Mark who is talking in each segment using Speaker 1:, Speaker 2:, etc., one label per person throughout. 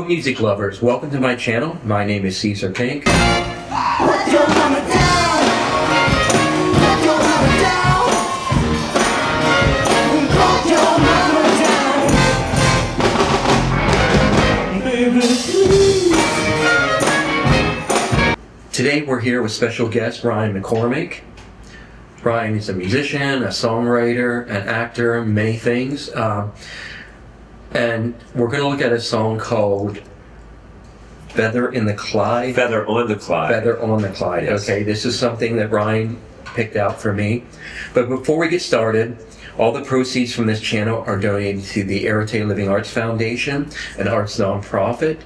Speaker 1: music lovers, welcome to my channel. My name is Caeser Pink.
Speaker 2: Let your mama down. Let your mama down. Let your mama down. Baby, please.
Speaker 1: Today we're here with special guest Rhyne McCormick. Rhyne is a musician, a songwriter, an actor, many things. And we're going to look at a song called Feather in the Clyde.
Speaker 3: Feather on the Clyde.
Speaker 1: Feather on the Clyde.
Speaker 3: Yes.
Speaker 1: Okay, this is something that Rhyne picked out for me. But before we get started, all the proceeds from this channel are donated to the Arete Living Arts Foundation, an arts nonprofit.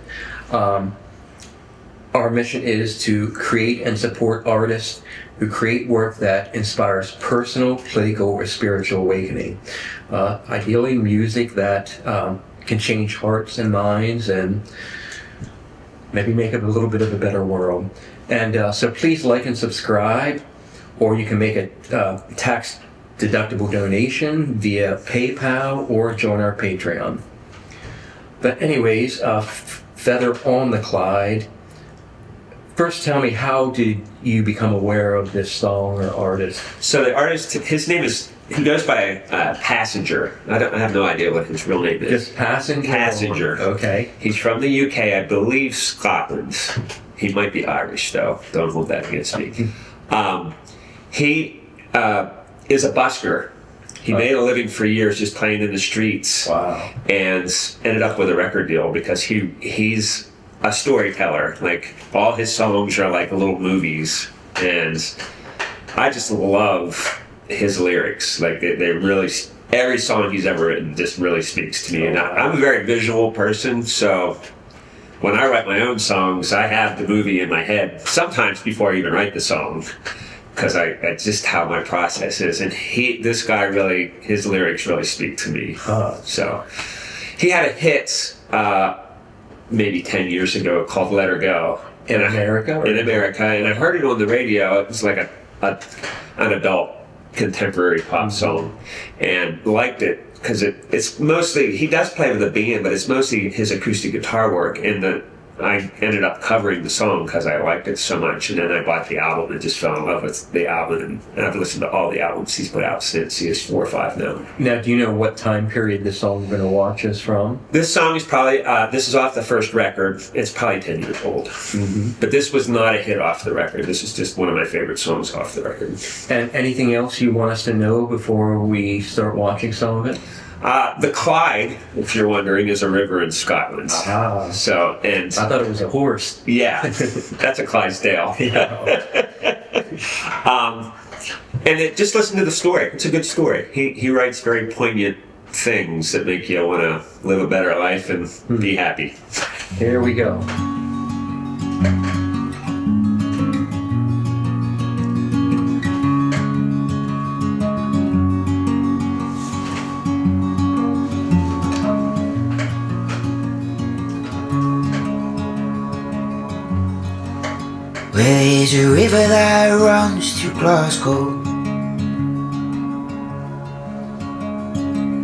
Speaker 1: Our mission is to create and support artists who create work that inspires personal, political, or spiritual awakening. Ideally, music that can change hearts and minds and maybe make it a little bit of a better world. And so please like and subscribe, or you can make a tax-deductible donation via PayPal or join our Patreon. But anyways, Feather on the Clyde. First, tell me, how did you become aware of this song or artist?
Speaker 3: So the artist, his name is, he goes by Passenger. I have no idea what his real name is.
Speaker 1: Just Passenger?
Speaker 3: Passenger.
Speaker 1: Okay.
Speaker 3: He's from the UK, I believe Scotland. He might be Irish, though. Don't hold that against me. He is a busker. He made a living for years just playing in the streets.
Speaker 1: Wow.
Speaker 3: And ended up with a record deal because he's a storyteller. Like, all his songs are like little movies, and I just love his lyrics. Like, they really, every song he's ever written just really speaks to me. And I'm a very visual person, so when I write my own songs, I have the movie in my head sometimes before I even write the song, because that's just how my process is. And this guy really, his lyrics really speak to me. So he had a hit maybe 10 years ago called Let Her Go.
Speaker 1: In America?
Speaker 3: In America, and I heard it on the radio. It was like an adult contemporary pop song, and liked it because it's mostly, he does play with a band, but it's mostly his acoustic guitar work, and I ended up covering the song because I liked it so much, and then I bought the album and just fell in love with the album, and I've listened to all the albums he's put out since. He has 4 or 5 now.
Speaker 1: Now, do you know what time period this song we're going to watch is from?
Speaker 3: This song is probably, this is off the first record. It's probably 10 years old. Mm-hmm. But this was not a hit off the record. This is just one of my favorite songs off the record.
Speaker 1: And anything else you want us to know before we start watching some of it?
Speaker 3: The Clyde, if you're wondering, is a river in Scotland.
Speaker 1: Ah.
Speaker 3: So, and
Speaker 1: I thought it was a horse.
Speaker 3: Yeah, that's a Clydesdale. And just listen to the story. It's a good story. He writes very poignant things that make you want to live a better life and be happy.
Speaker 1: Here we go.
Speaker 4: There is a river that runs to Glasgow.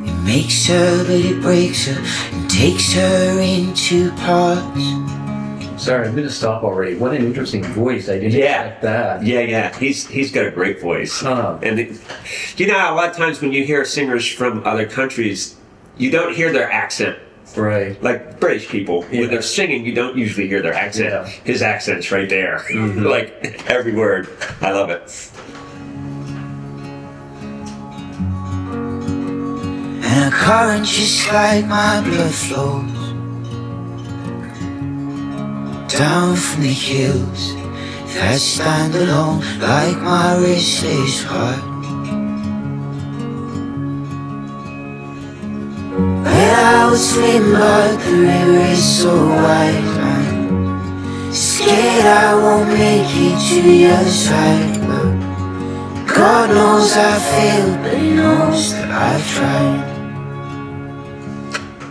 Speaker 4: It makes her, but it breaks her and takes her into parts.
Speaker 1: Sorry, I'm going to stop already. What an interesting voice. I didn't expect that.
Speaker 3: Yeah. He's got a great voice. And you know, a lot of times when you hear singers from other countries, you don't hear their accent.
Speaker 1: Right.
Speaker 3: Like British people, when they're singing, you don't usually hear their accent. Yeah. His accent's right there. Mm-hmm. Like, every word. I love it.
Speaker 4: And a current just like my blood flows down from the hills that stand alone, like my restless heart. I would swim, but the river is so wide. I'm scared I won't make it to the other side, but God knows I failed, but He knows that I've tried.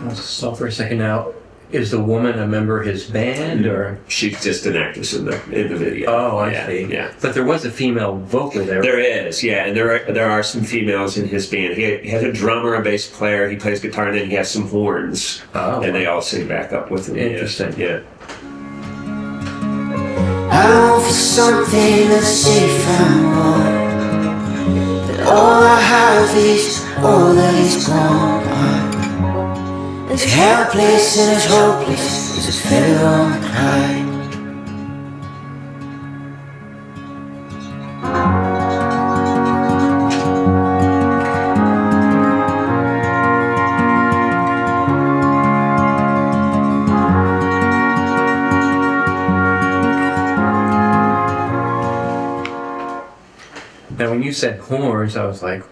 Speaker 1: Let's stop for a second now. is the woman a member of his band, or?
Speaker 3: She's just an actress in the video.
Speaker 1: Oh, I
Speaker 3: Yeah,
Speaker 1: see.
Speaker 3: Yeah.
Speaker 1: But there was a female vocal there.
Speaker 3: There is, yeah, and there are some females in his band. He has a drummer, a bass player, he plays guitar, and then he has some horns.
Speaker 1: Oh,
Speaker 3: And they all sing back up with him.
Speaker 1: Interesting.
Speaker 3: Yeah.
Speaker 4: I long for something that's safe and warm, but all I have is all that is gone. It's helpless and it's hopeless as a feather on the Clyde.
Speaker 1: Now, when you said horns, I was like,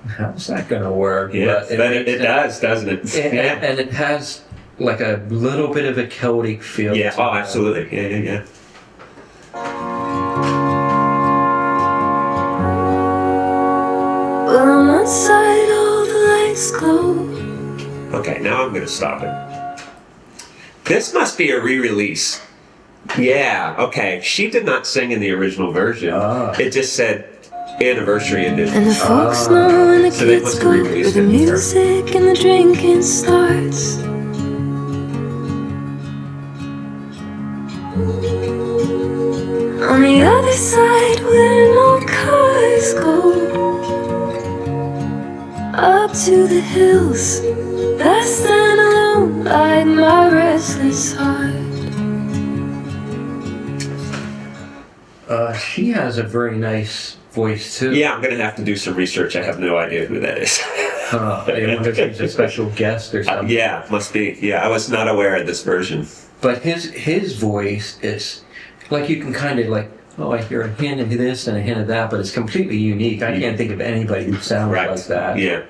Speaker 1: how's that going to work?
Speaker 3: Yeah,
Speaker 1: But
Speaker 3: but it does, doesn't it?
Speaker 1: And it has like a little bit of a Celtic feel.
Speaker 3: Yeah,
Speaker 1: to
Speaker 3: oh,
Speaker 1: it.
Speaker 3: absolutely. Yeah.
Speaker 5: Well, on one side all the lights glow.
Speaker 3: Okay, now I'm going to stop it. This must be a re-release. Yeah, okay. She did not sing in the original version. It just said anniversary edition.
Speaker 5: And the folks know when the
Speaker 3: So they
Speaker 5: kids
Speaker 3: must
Speaker 5: go,
Speaker 3: have
Speaker 5: where
Speaker 3: re-released
Speaker 5: the
Speaker 3: it.
Speaker 5: music and the drinking starts. On the other side where no cars go, up to the hills, I stand alone like my restless heart.
Speaker 1: She has a very nice voice too.
Speaker 3: Yeah, I'm going to have to do some research. I have no idea who that is.
Speaker 1: I wonder if she's a special guest or something.
Speaker 3: Yeah, must be. Yeah, I was not aware of this version.
Speaker 1: But his voice is like, you can kind of like, oh, I hear a hint of this and a hint of that, but it's completely unique. I can't think of anybody who sounds like that.
Speaker 3: Yeah.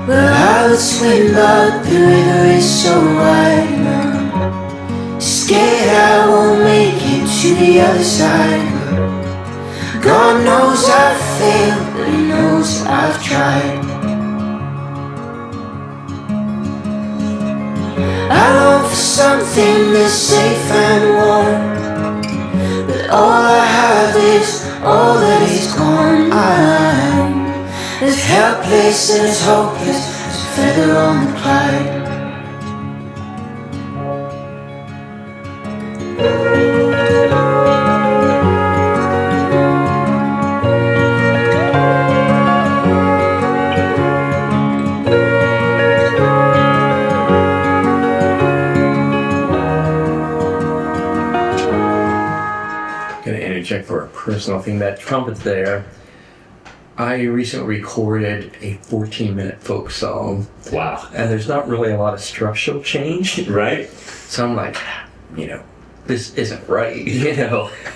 Speaker 4: Well, I would swim, but the river is so wide now. Scared I won't make it to the other side. God knows I've failed, but He knows I've tried. I long for something that's safe and warm, but all I have is all that is gone. I'm as helpless and as hopeless as a feather on the Clyde.
Speaker 1: Gonna interject for a personal thing. That trumpet there, I recently recorded a 14-minute folk song,
Speaker 3: Wow.
Speaker 1: and there's not really a lot of structural change.
Speaker 3: Right?
Speaker 1: So I'm like, this isn't right.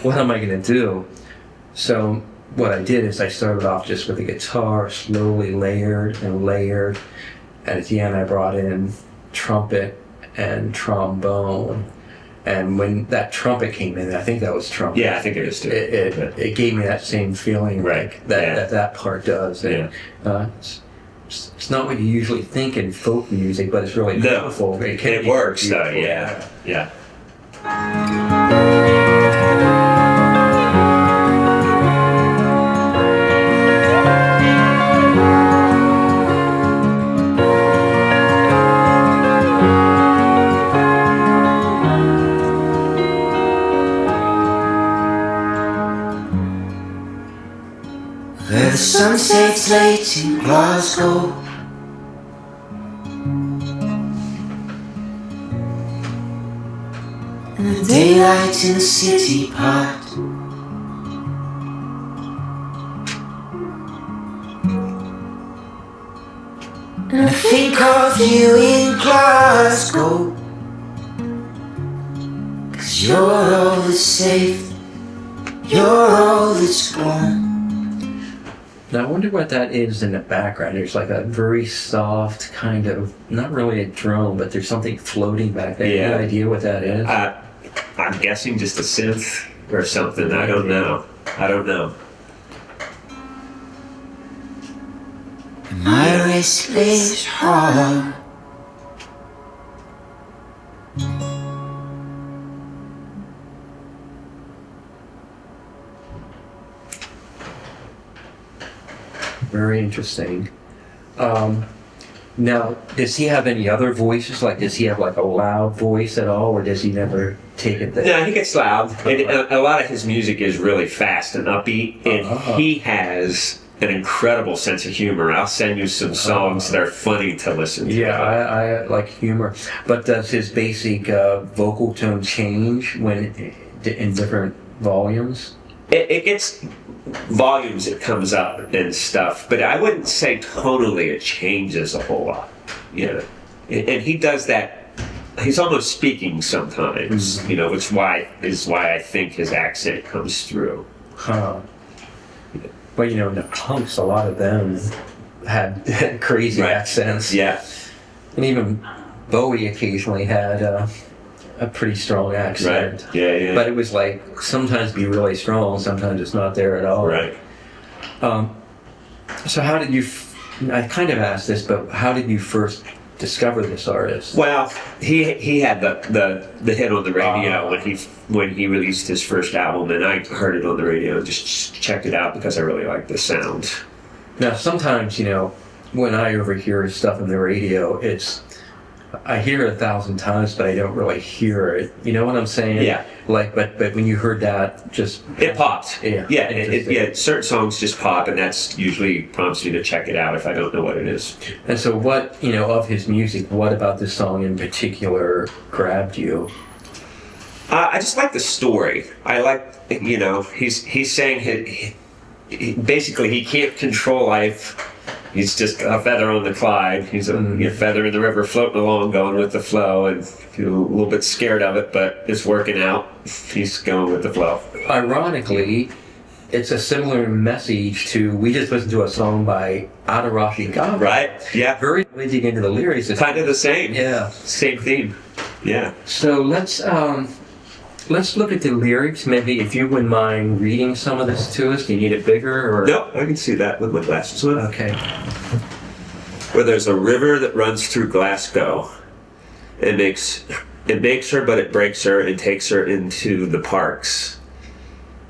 Speaker 1: What am I gonna do? So what I did is I started off just with the guitar, slowly layered, and at the end I brought in trumpet and trombone. And when that trumpet came in, I think that was trumpet.
Speaker 3: Yeah, I think it is too.
Speaker 1: It gave me that same feeling,
Speaker 3: Right.
Speaker 1: like that part does. And, it's not what you usually think in folk music, but it's really
Speaker 3: No.
Speaker 1: beautiful.
Speaker 3: It works though, yeah.
Speaker 4: Where the sun sets late in Glasgow, and the daylight in the city part. And I think of you in Glasgow, 'cause you're all that's safe, you're all that's gone.
Speaker 1: Now I wonder what that is in the background. There's like a very soft kind of, not really a drone, but there's something floating back there.
Speaker 3: Yeah.
Speaker 1: Any idea what that is?
Speaker 3: I'm guessing just a synth or something. I don't know.
Speaker 4: My restless heart
Speaker 1: very interesting. Now, does he have any other voices? Like, does he have like a loud voice at all, or does he never take it there?
Speaker 3: No, he gets loud. And a lot of his music is really fast and upbeat, and he has an incredible sense of humor. I'll send you some songs that are funny to listen to.
Speaker 1: Yeah, I like humor. But does his basic vocal tone change when in different volumes?
Speaker 3: It gets volumes, it comes up and stuff, but I wouldn't say tonally it changes a whole lot. And he does that. He's almost speaking sometimes, which is why I think his accent comes through.
Speaker 1: Huh. But the punks, a lot of them had crazy accents.
Speaker 3: Yeah.
Speaker 1: And even Bowie occasionally had a pretty strong accent.
Speaker 3: Right. Yeah.
Speaker 1: But it was like sometimes be really strong, sometimes it's not there at all.
Speaker 3: Right.
Speaker 1: So how did you? I kind of asked this, but how did you first discover this artist?
Speaker 3: Well, he had the hit on the radio when he released his first album, and I heard it on the radio and just checked it out because I really liked the sound.
Speaker 1: Now, sometimes when I overhear stuff on the radio, I hear it 1,000 times, but I don't really hear it. You know what I'm saying?
Speaker 3: Yeah.
Speaker 1: Like, but when you heard that,
Speaker 3: it popped.
Speaker 1: Yeah.
Speaker 3: Certain songs just pop, and that's usually prompts me to check it out if I don't know what it is.
Speaker 1: And so, what of his music? What about this song in particular grabbed you?
Speaker 3: I just like the story. I like he's saying basically he can't control life. He's just a feather on the Clyde. He's a feather in the river floating along, going with the flow, and a little bit scared of it, but it's working out. He's going with the flow.
Speaker 1: Ironically, it's a similar message to, we just listened to a song by Adarashi Gama.
Speaker 3: Right, yeah.
Speaker 1: Very dig into the lyrics.
Speaker 3: It's kind of the same.
Speaker 1: Yeah.
Speaker 3: Same theme. Yeah.
Speaker 1: So let's look at the lyrics. Maybe if you wouldn't mind reading some of this to us. Do you need it bigger? Or?
Speaker 3: No, I can see that with my glasses on.
Speaker 1: Okay.
Speaker 3: Where there's a river that runs through Glasgow. It makes her, but it breaks her and takes her into the parks.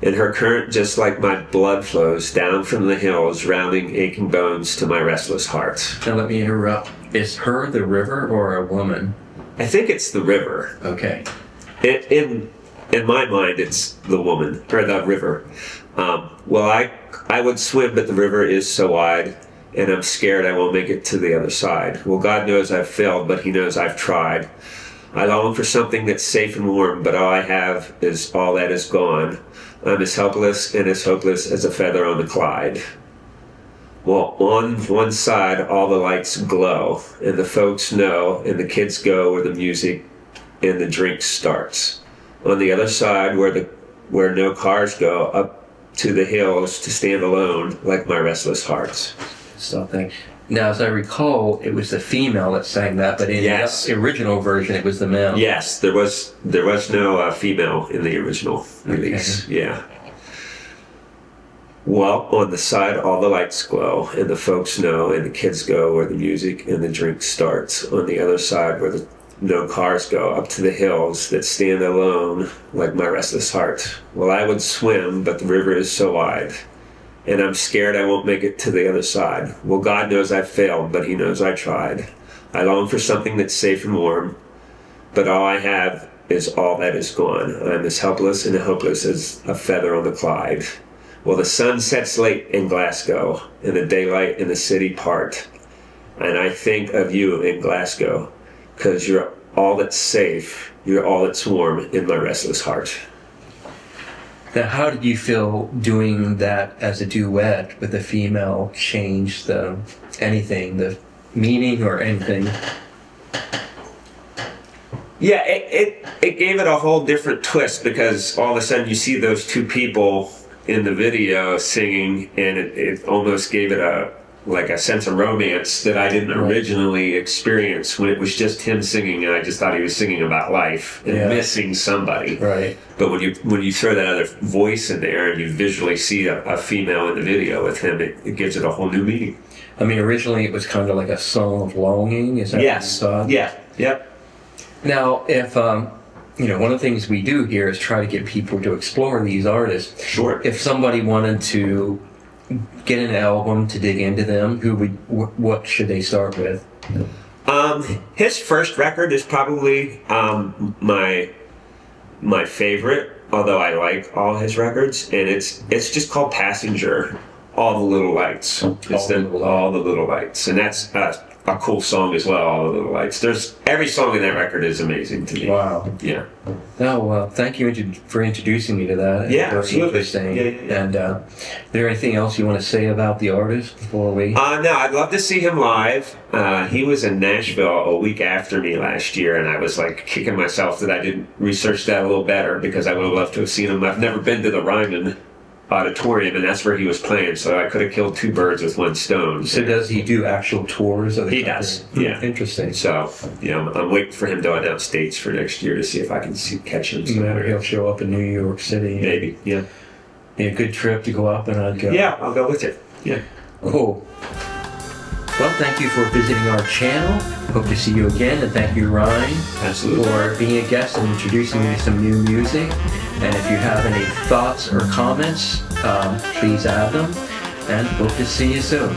Speaker 3: And her current, just like my blood, flows down from the hills, rounding aching bones to my restless heart.
Speaker 1: Now let me interrupt. Is her the river or a woman?
Speaker 3: I think it's the river.
Speaker 1: Okay.
Speaker 3: In my mind, it's the woman, or the river. Well, I would swim, but the river is so wide, and I'm scared I won't make it to the other side. Well, God knows I've failed, but He knows I've tried. I long for something that's safe and warm, but all I have is all that is gone. I'm as helpless and as hopeless as a feather on the Clyde. Well, on one side, all the lights glow, and the folks know, and the kids go where the music and the drink starts. On the other side, where no cars go, up to the hills to stand alone, like my restless heart.
Speaker 1: Something. Now, as I recall, it was the female that sang that, but in the original version, it was the male.
Speaker 3: Yes, there was no female in the original release.
Speaker 1: Okay.
Speaker 3: Yeah. Well, on the side, all the lights glow, and the folks know, and the kids go where the music and the drink starts. On the other side, where no cars go, up to the hills that stand alone, like my restless heart. Well, I would swim, but the river is so wide, and I'm scared I won't make it to the other side. Well, God knows I've failed, but He knows I tried. I long for something that's safe and warm, but all I have is all that is gone. I'm as helpless and hopeless as a feather on the Clyde. Well, the sun sets late in Glasgow, and the daylight in the city part, and I think of you in Glasgow, 'cause you're all that's safe, you're all that's warm in my restless heart.
Speaker 1: Now, how did you feel doing that as a duet with a female change the meaning or anything?
Speaker 3: Yeah, it gave it a whole different twist, because all of a sudden you see those two people in the video singing, and it almost gave it a sense of romance that I didn't originally experience when it was just him singing, and I just thought he was singing about life and missing somebody.
Speaker 1: Right.
Speaker 3: But when you throw that other voice in there and you visually see a female in the video with him, it gives it a whole new meaning.
Speaker 1: I mean, originally it was kind of like a song of longing. Is that what you thought?
Speaker 3: Yeah. Yep.
Speaker 1: Now, if one of the things we do here is try to get people to explore these artists.
Speaker 3: Sure.
Speaker 1: If somebody wanted to get an album to dig into them, what should they start with?
Speaker 3: His first record is probably my favorite, although I like all his records, and it's just called Passenger. All the Little Lights. It's all the little lights, and that's a cool song as well. All the Little Lights. There's every song in that record is amazing to me.
Speaker 1: Wow.
Speaker 3: Yeah.
Speaker 1: Oh, well, thank you for introducing me to that.
Speaker 3: Yeah,
Speaker 1: Very
Speaker 3: absolutely.
Speaker 1: interesting.
Speaker 3: Yeah.
Speaker 1: And is there anything else you want to say about the artist before we?
Speaker 3: No, I'd love to see him live. He was in Nashville a week after me last year, and I was like kicking myself that I didn't research that a little better because I would have loved to have seen him. I've never been to the Rhyne Auditorium, and that's where he was playing, so I could have killed two birds with one stone.
Speaker 1: So does he do actual tours of the
Speaker 3: He
Speaker 1: country?
Speaker 3: does, yeah.
Speaker 1: Interesting.
Speaker 3: So, I'm waiting for him to announce dates for next year to see if I can catch him
Speaker 1: Maybe
Speaker 3: somewhere.
Speaker 1: he'll show up in New York City.
Speaker 3: Maybe, yeah.
Speaker 1: Be a good trip to go up, and I'd go.
Speaker 3: Yeah, I'll go with it. Yeah.
Speaker 1: Cool. Well, thank you for visiting our channel. Hope to see you again, and thank you, Rhyne,
Speaker 3: Absolutely.
Speaker 1: for being a guest and introducing me to some new music. And if you have any thoughts or comments, please add them, and hope to see you soon.